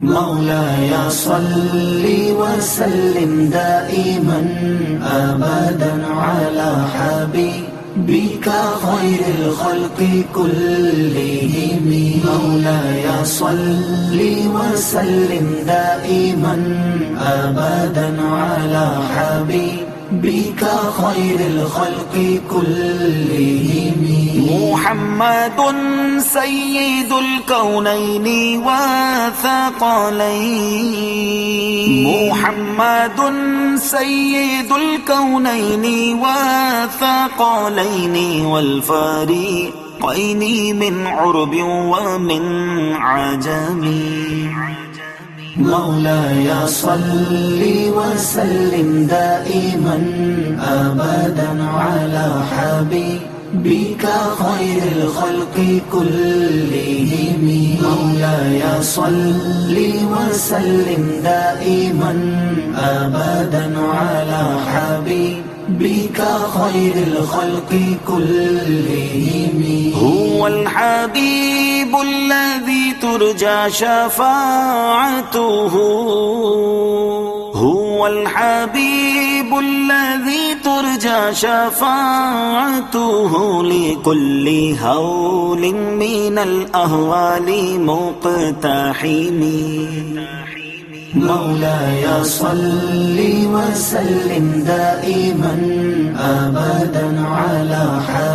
مولاي صل وسلم دائما أبدا على حبيبك خير الخلق كلهم. مولاي صل وسلم دائما أبدا على حبيبك خير الخلق كلهم. محمد سيد الكونين والثقلين. محمد سيد الكونين والثقلين والفريقين من عرب ومن عجم. مولاي صل وسلم دائما أبدا على حبيبك خير الخلق كلهم. مولاي صل وسلم دائما أبدا على حبيبك خير الخلق كلهم. هو الحبيب الذي ترجى شفاعته. هو الحبيب الذي ترجى شفاعته لكل هول من الأهوال مقتحم. مولاي صل وسلم دائما أبدا على حبيبك